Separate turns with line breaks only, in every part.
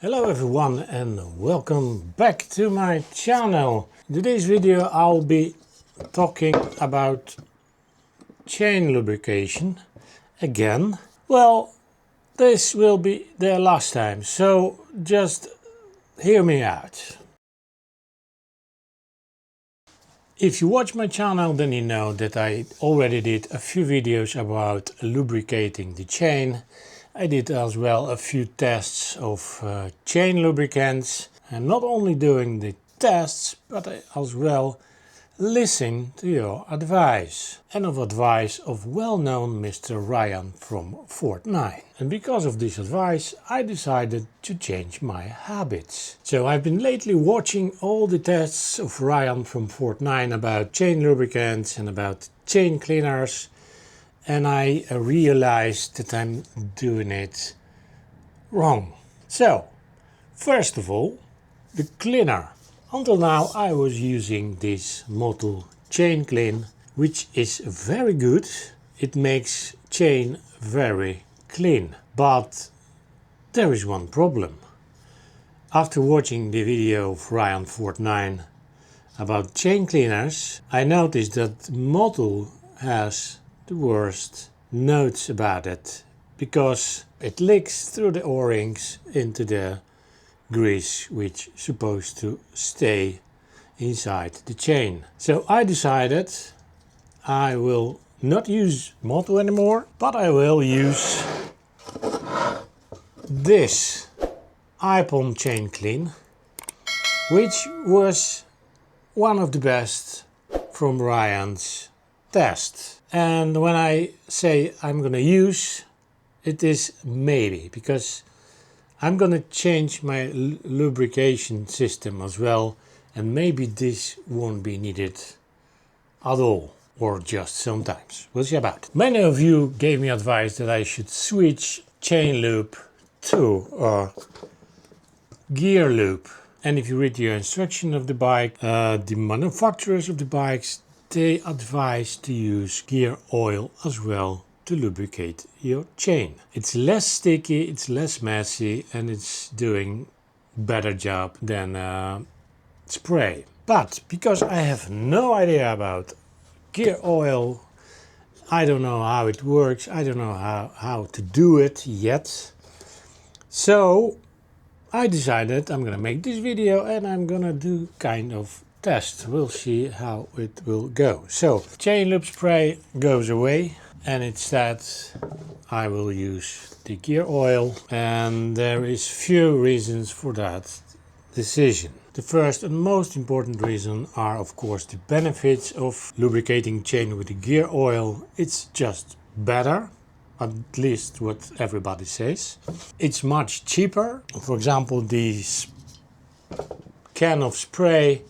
Hello everyone and welcome back to my channel. In today's video I'll be talking about chain lubrication again. Well, this will be the last time, so just hear me out. If you watch my channel, then you know that I already did a few videos about lubricating the chain. I did as well a few tests of chain lubricants, and not only doing the tests, but I as well listen to your advice and of advice of well-known Mr. Ryan from Fort 9. And because of this advice I decided to change my habits. So I've been lately watching all the tests of Ryan from Fort 9 about chain lubricants and about chain cleaners, and I realized that I'm doing it wrong. So first of all, the cleaner. Until now I was using this Motul chain clean, which is very good. It makes chain very clean. But there is one problem. After watching the video of Ryan Fort 9 about chain cleaners, I noticed that Motul has the worst notes about it, because it leaks through the O-rings into the grease which is supposed to stay inside the chain. So I decided I will not use Motul anymore, but I will use this iPon chain clean, which was one of the best from Ryan's test. And when I say I'm gonna use, it is maybe, because I'm gonna change my lubrication system as well, and maybe this won't be needed at all, or just sometimes. We'll see about it. Many of you gave me advice that I should switch chain lube to gear lube. And if you read the instruction of the bike, the manufacturers of the bikes, they advise to use gear oil as well to lubricate your chain. It's less sticky, it's less messy, and it's doing better job than spray. But because I have no idea about gear oil, I don't know how it works, I don't know how to do it yet. So I decided I'm gonna make this video and I'm gonna do kind of test. We'll see how it will go. So chain lube spray goes away, and instead I will use the gear oil, and there is few reasons for that decision. The first and most important reason are of course the benefits of lubricating chain with the gear oil. It's just better, at least what everybody says. It's much cheaper. For example, this can of spray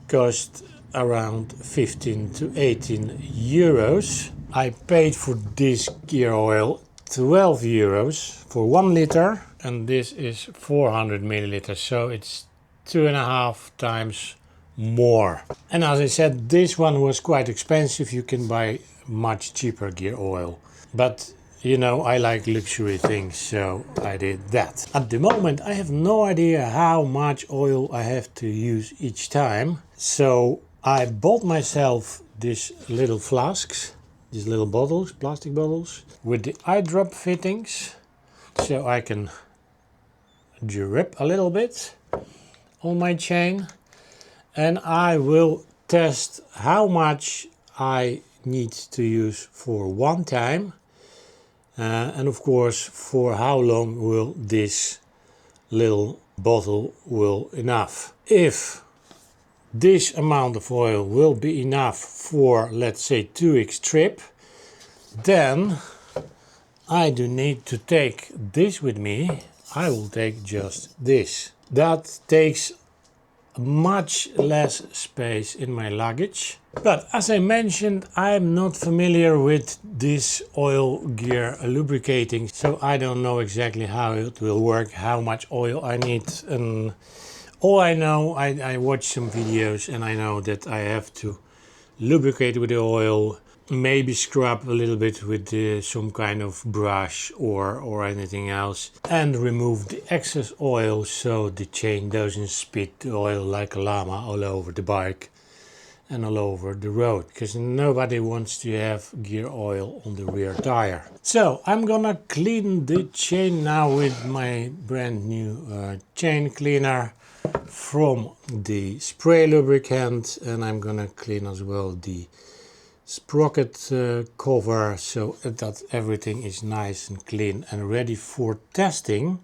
cost around 15 to 18 euros. I paid for this gear oil 12 euros for 1 liter, and this is 400 milliliters, so it's 2.5 times more. And as I said, this one was quite expensive. You can buy much cheaper gear oil, but you know, I like luxury things, so I did that. At the moment I have no idea how much oil I have to use each time, so I bought myself these little flasks, these little bottles, plastic bottles, with the eye drop fittings, so I can drip a little bit on my chain, and I will test how much I need to use for one time. And of course, for how long will this little bottle will enough. If this amount of oil will be enough for, let's say, 2 weeks trip, then I do need to take this with me. I will take just this. That takes much less space in my luggage. But as I mentioned, I'm not familiar with this oil gear lubricating, so I don't know exactly how it will work, how much oil I need. And all I know, I watched some videos and I know that I have to lubricate with the oil maybe scrub a little bit with some kind of brush or anything else, and remove the excess oil so the chain doesn't spit the oil like a llama all over the bike and all over the road, because nobody wants to have gear oil on the rear tire. So I'm gonna clean the chain now with my brand new chain cleaner from the spray lubricant, and I'm gonna clean as well the sprocket cover so that everything is nice and clean and ready for testing.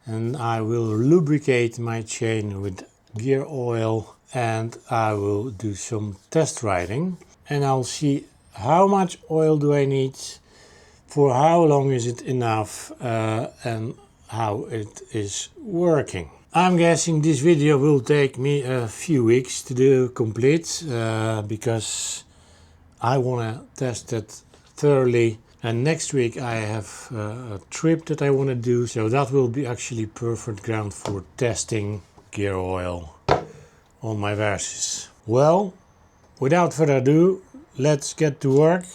And I will lubricate my chain with gear oil, and I will do some test riding, and I'll see how much oil do I need, for how long is it enough, and how it is working. I'm guessing this video will take me a few weeks to do complete, because I want to test it thoroughly, and next week I have a trip that I want to do, so that will be actually perfect ground for testing gear oil on my Versys. Well, without further ado, let's get to work.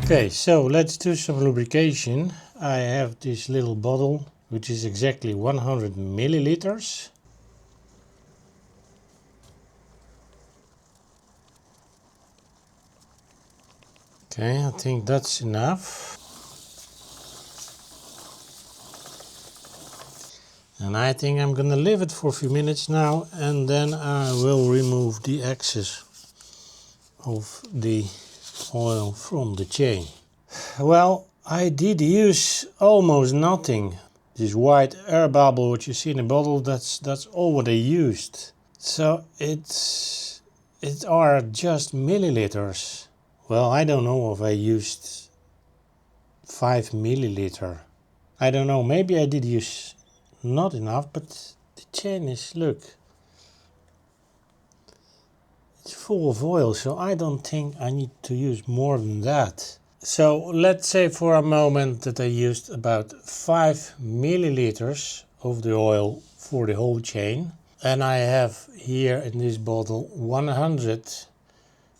Okay, so let's do some lubrication. I have this little bottle, which is exactly 100 milliliters. Okay, I think that's enough. And I think I'm gonna leave it for a few minutes now, and then I will remove the excess of the oil from the chain. Well, I did use almost nothing. This white air bubble which you see in the bottle, that's all what I used. So it are just milliliters. Well, I don't know if I used 5 milliliter. I don't know, maybe I did use not enough, but the chain is, look, it's full of oil, so I don't think I need to use more than that. So let's say for a moment that I used about 5 milliliters of the oil for the whole chain, and I have here in this bottle 100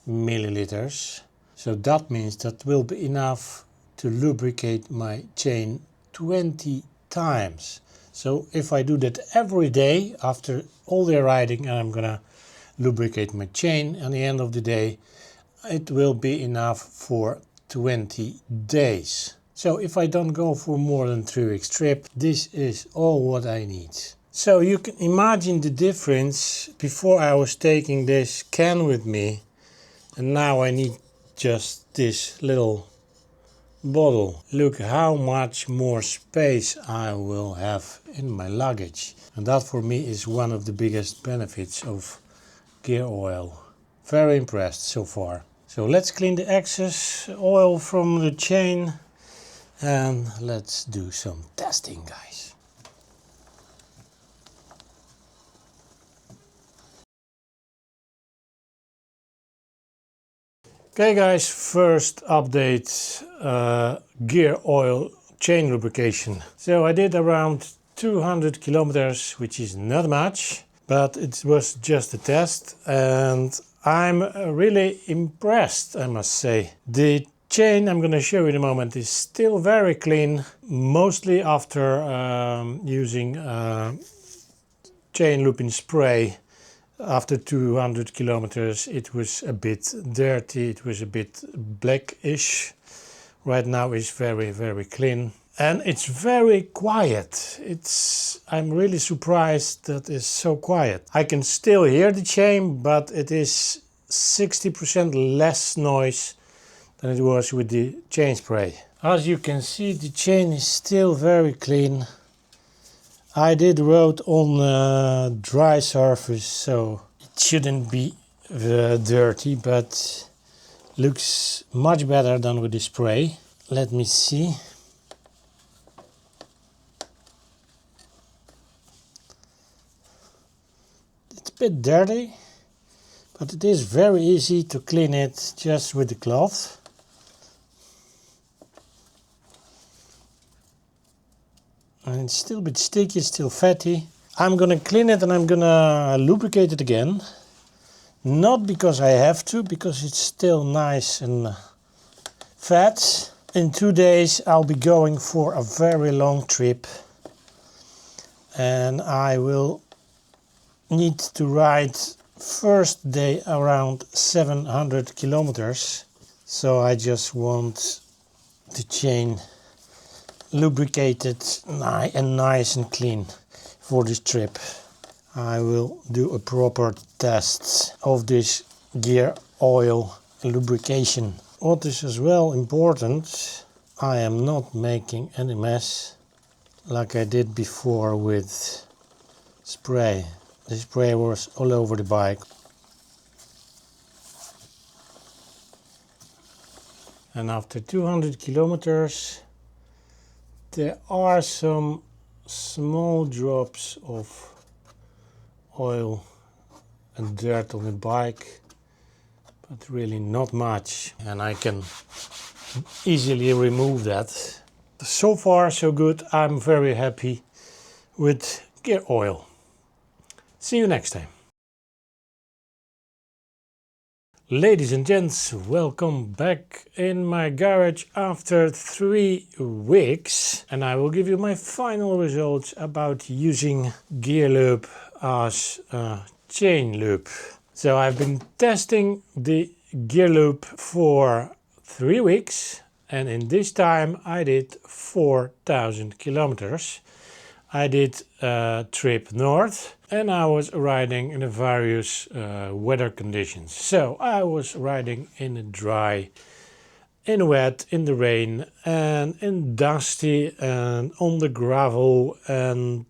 milliliters. So that means that will be enough to lubricate my chain 20 times. So if I do that every day after all the riding, and I'm gonna lubricate my chain at the end of the day, it will be enough for 20 days. So if I don't go for more than 3 weeks trip, this is all what I need. So you can imagine the difference. Before I was taking this can with me, and now I need just this little bottle. Look how much more space I will have in my luggage. And that for me is one of the biggest benefits of gear oil. Very impressed so far. So let's clean the excess oil from the chain, and let's do some testing, guys. Okay guys, first update, gear oil chain lubrication. So I did around 200 kilometers, which is not much, but it was just a test, and I'm really impressed, I must say. The chain I'm going to show you in a moment is still very clean, mostly after using chain looping spray. After 200 kilometers it was a bit dirty, it was a bit blackish. Right now it's very clean, and it's very quiet. I'm really surprised that it's so quiet. I can still hear the chain, but it is 60% less noise than it was with the chain spray. As you can see, the chain is still very clean. I did rode on a dry surface, so it shouldn't be dirty, but looks much better than with the spray. Let me see. bit dirty, but it is very easy to clean it just with the cloth. And it's still a bit sticky, it's still fatty. I'm gonna clean it and I'm gonna lubricate it again. Not because I have to, because it's still nice and fat. In 2 days I'll be going for a very long trip. And I will need to ride first day around 700 kilometers. So I just want the chain lubricated and nice and clean for this trip. I will do a proper test of this gear oil lubrication. What is as well important, I am not making any mess like I did before with spray. The spray was all over the bike. And after 200 kilometers there are some small drops of oil and dirt on the bike, but really not much, and I can easily remove that. So far so good. I'm very happy with gear oil. See you next time. Ladies and gents, welcome back in my garage after 3 weeks, and I will give you my final results about using gear lube as a chain lube. So I've been testing the gear lube for 3 weeks, and in this time I did 4,000 kilometers. I did a trip north and I was riding in the various weather conditions. So I was riding in the dry, in the wet, in the rain, and in dusty, and on the gravel, and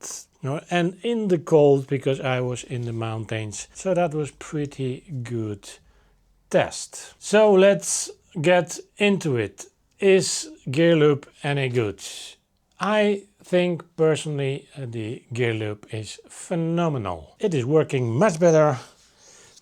in the cold, because I was in the mountains. So that was pretty good test. So let's get into it. Is gear lube any good? I think personally the gear lube is phenomenal. It is working much better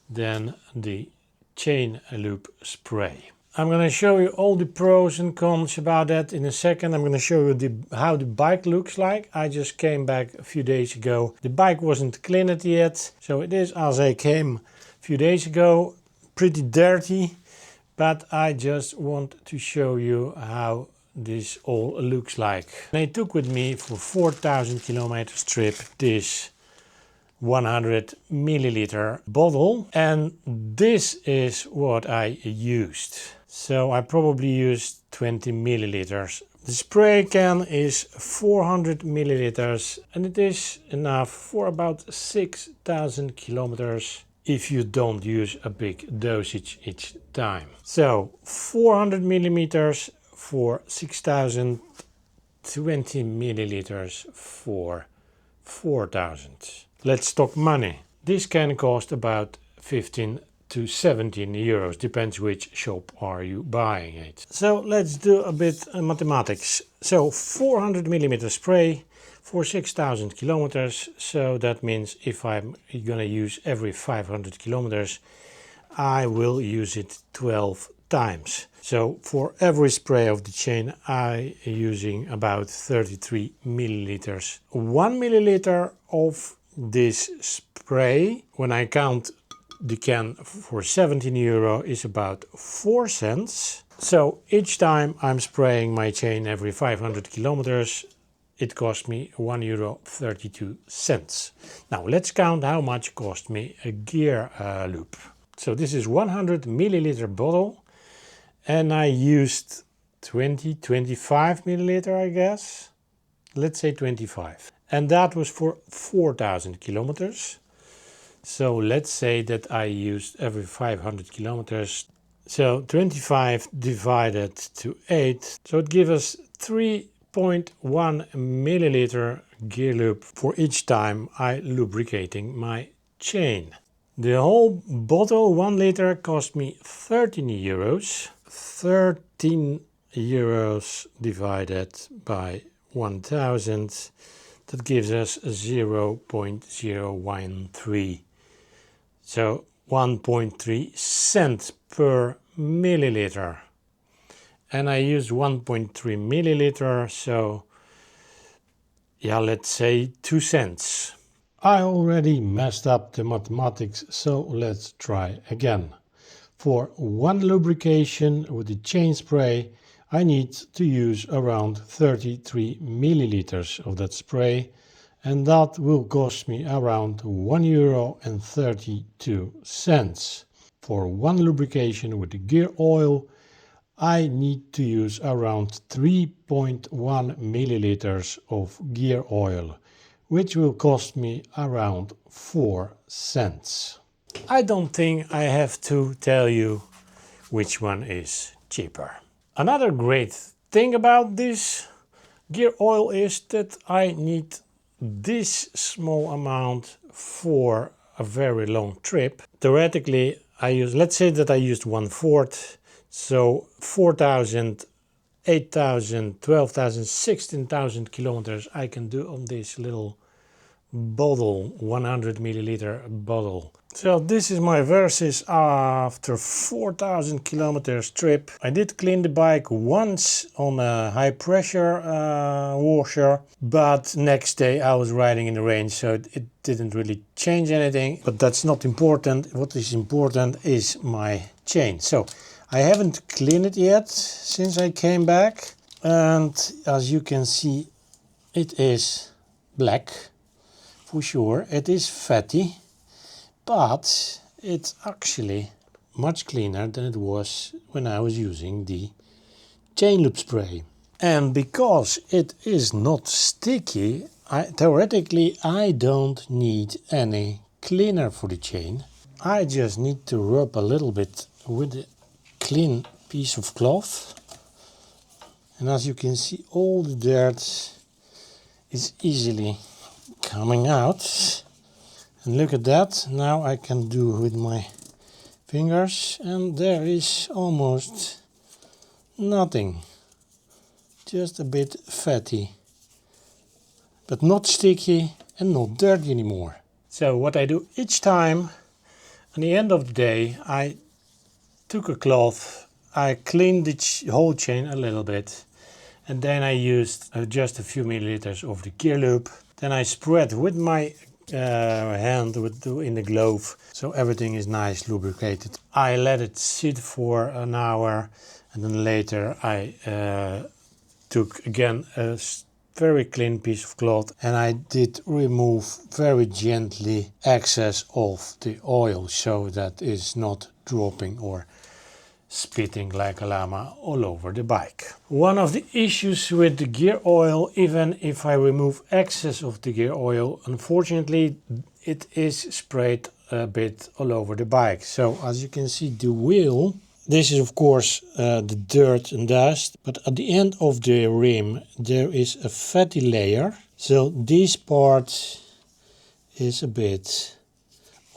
than the chain lube spray. I'm going to show you all the pros and cons about that in a second. I'm going to show you how the bike looks like. I just came back a few days ago. The bike wasn't cleaned yet, so it is as I came a few days ago. Pretty dirty, but I just want to show you how this all looks like. I took with me for 4,000 kilometers trip this 100 milliliter bottle, and this is what I used. So I probably used 20 milliliters. The spray can is 400 milliliters and it is enough for about 6,000 kilometers if you don't use a big dosage each time. So 400 millimeters for 6,000, 20 milliliters for 4,000. Let's talk money. This can cost about 15 to 17 euros, depends which shop are you buying it. So let's do a bit of mathematics. So 400 millimeter spray for 6,000 kilometers. So that means if I'm gonna use every 500 kilometers, I will use it 12 times. So for every spray of the chain I am using about 33 milliliters. 1 milliliter of this spray, when I count the can for 17 euro, is about 4 cents. So each time I'm spraying my chain every 500 kilometers, it cost me 1.32 euro. Now let's count how much cost me a gear lube. So this is 100 milliliter bottle, and I used 25 milliliter, I guess. Let's say 25. And that was for 4,000 kilometers. So let's say that I used every 500 kilometers. So 25 divided to 8. So it gives us 3.1 milliliter gear lube for each time I lubricating my chain. The whole bottle, 1 liter, cost me 13 euros. 13 euros divided by 1,000. That gives us 0.013 So 1.3 cents per milliliter. And I use 1.3 milliliter, so yeah, let's say 2 cents. I already messed up the mathematics, so let's try again. For one lubrication with the chain spray, I need to use around 33 milliliters of that spray, and that will cost me around €1.32. For one lubrication with the gear oil, I need to use around 3.1 milliliters of gear oil, which will cost me around 4 cents. I don't think I have to tell you which one is cheaper. Another great thing about this gear oil is that I need this small amount for a very long trip. Theoretically, let's say that I used 1/4, so 4,000, 8,000, 12,000, 16,000 kilometers I can do on this little bottle, 100 milliliter bottle. So this is my versus after 4,000 kilometers trip. I did clean the bike once on a high pressure washer, but next day I was riding in the rain, so it didn't really change anything. But that's not important. What is important is my chain. So I haven't cleaned it yet since I came back, and as you can see, it is black. For sure, it is fatty, but it's actually much cleaner than it was when I was using the chain lube spray. And because it is not sticky, theoretically I don't need any cleaner for the chain. I just need to rub a little bit with a clean piece of cloth. And as you can see, all the dirt is easily coming out, and look at that. Now I can do with my fingers, and there is almost nothing, just a bit fatty, but not sticky and not dirty anymore. So what I do each time, at the end of the day, I took a cloth, I cleaned the whole chain a little bit, and then I used just a few milliliters of the gear lube. Then I spread with my hand in the glove, so everything is nice lubricated. I let it sit for an hour, and then later I took again a very clean piece of cloth, and I did remove very gently excess of the oil, so that is not dropping or spitting like a llama all over the bike. One of the issues with the gear oil, even if I remove excess of the gear oil, unfortunately it is sprayed a bit all over the bike. So as you can see, the wheel, this is of course the dirt and dust, but at the end of the rim there is a fatty layer. So this part is a bit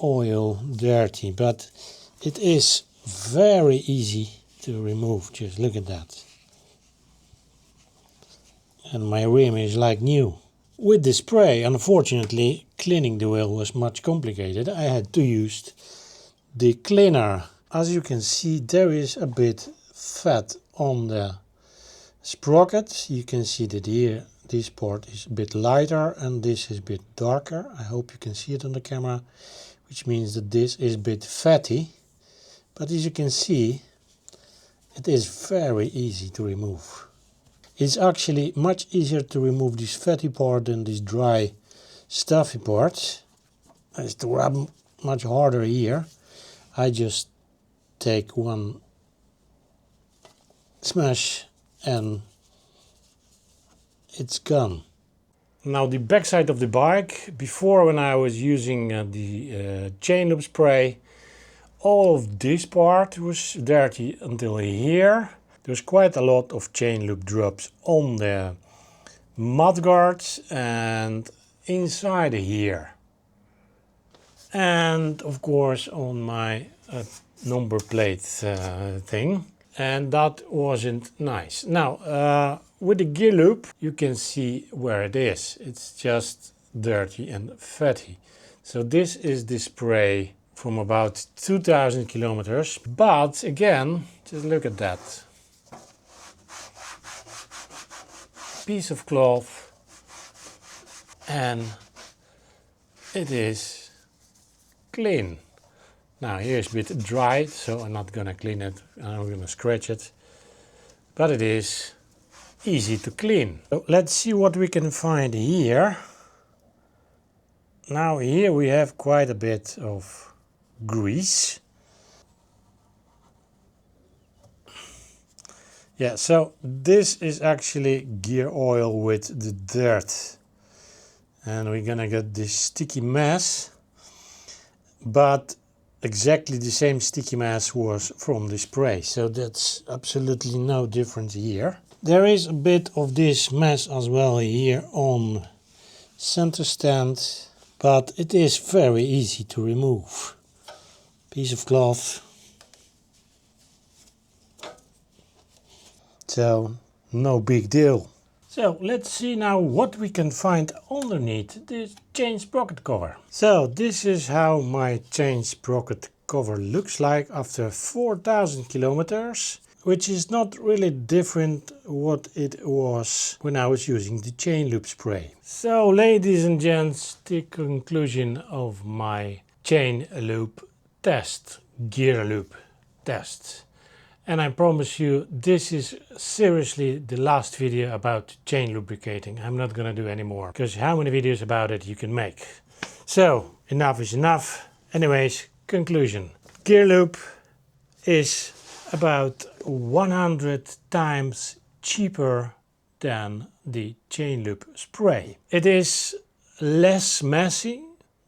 oil dirty, but it is very easy to remove. Just look at that. And my rim is like new. With the spray, unfortunately, cleaning the wheel was much complicated. I had to use the cleaner. As you can see, there is a bit fat on the sprocket. You can see that here this part is a bit lighter and this is a bit darker. I hope you can see it on the camera, which means that this is a bit fatty. But as you can see, it is very easy to remove. It's actually much easier to remove this fatty part than this dry, stuffy part. I have to rub much harder here. I just take one smash and it's gone. Now the backside of the bike, before when I was using the chain lube spray, all of this part was dirty until here. There's quite a lot of chain lube drops on the mudguards and inside here. And of course on my number plate thing. And that wasn't nice. Now with the gear lube you can see where it is. It's just dirty and fatty. So this is the spray from about 2000 kilometers. But again, just look at that. Piece of cloth, and it is clean. Now here's a bit dried, so I'm not gonna clean it, I'm gonna scratch it. But it is easy to clean. So let's see what we can find here. Now here we have quite a bit of grease. Yeah, so this is actually gear oil with the dirt. And we're gonna get this sticky mess. But exactly the same sticky mass was from the spray, so that's absolutely no difference here. There is a bit of this mess as well here on center stand, but it is very easy to remove. Piece of cloth. So no big deal. So let's see now what we can find underneath this chain sprocket cover. So this is how my chain sprocket cover looks like after 4000 kilometers, which is not really different what it was when I was using the chain lube spray. So ladies and gents, the conclusion of my chain lube test, gear lube test. And I promise you, this is seriously the last video about chain lubricating. I'm not gonna do any more, because how many videos about it you can make? So, enough is enough. Anyways, conclusion. Gear lube is about 100 times cheaper than the chain lube spray. It is less messy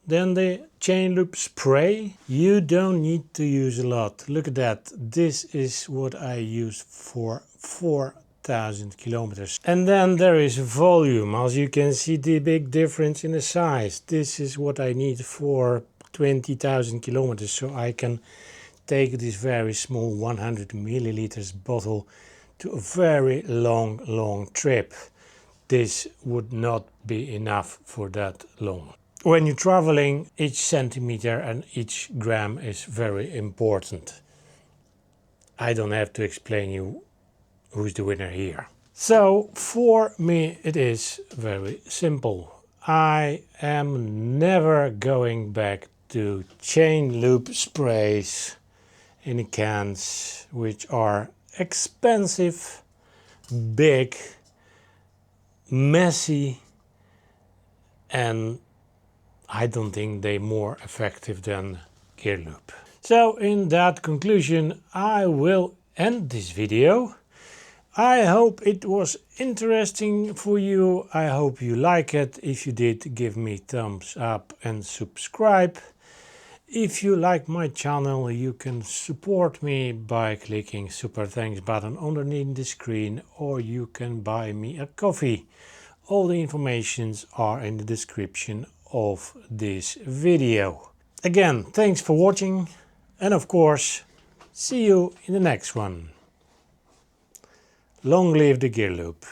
than the chain lube spray. You don't need to use a lot. Look at that. This is what I use for 4000 kilometers. And then there is volume. As you can see, the big difference in the size. This is what I need for 20,000 kilometers. So I can take this very small 100 milliliters bottle to a very long trip. This would not be enough for that long. When you're traveling, each centimeter and each gram is very important. I don't have to explain you who's the winner here. So for me it is very simple. I am never going back to chain lube sprays in cans, which are expensive, big, messy, and I don't think they're more effective than gear lube. So in that conclusion, I will end this video. I hope it was interesting for you. I hope you like it. If you did, give me thumbs up and subscribe. If you like my channel, you can support me by clicking super thanks button underneath the screen, or you can buy me a coffee. All the informations are in the description of this video. Again, thanks for watching, and of course, see you in the next one. Long live the gear lube.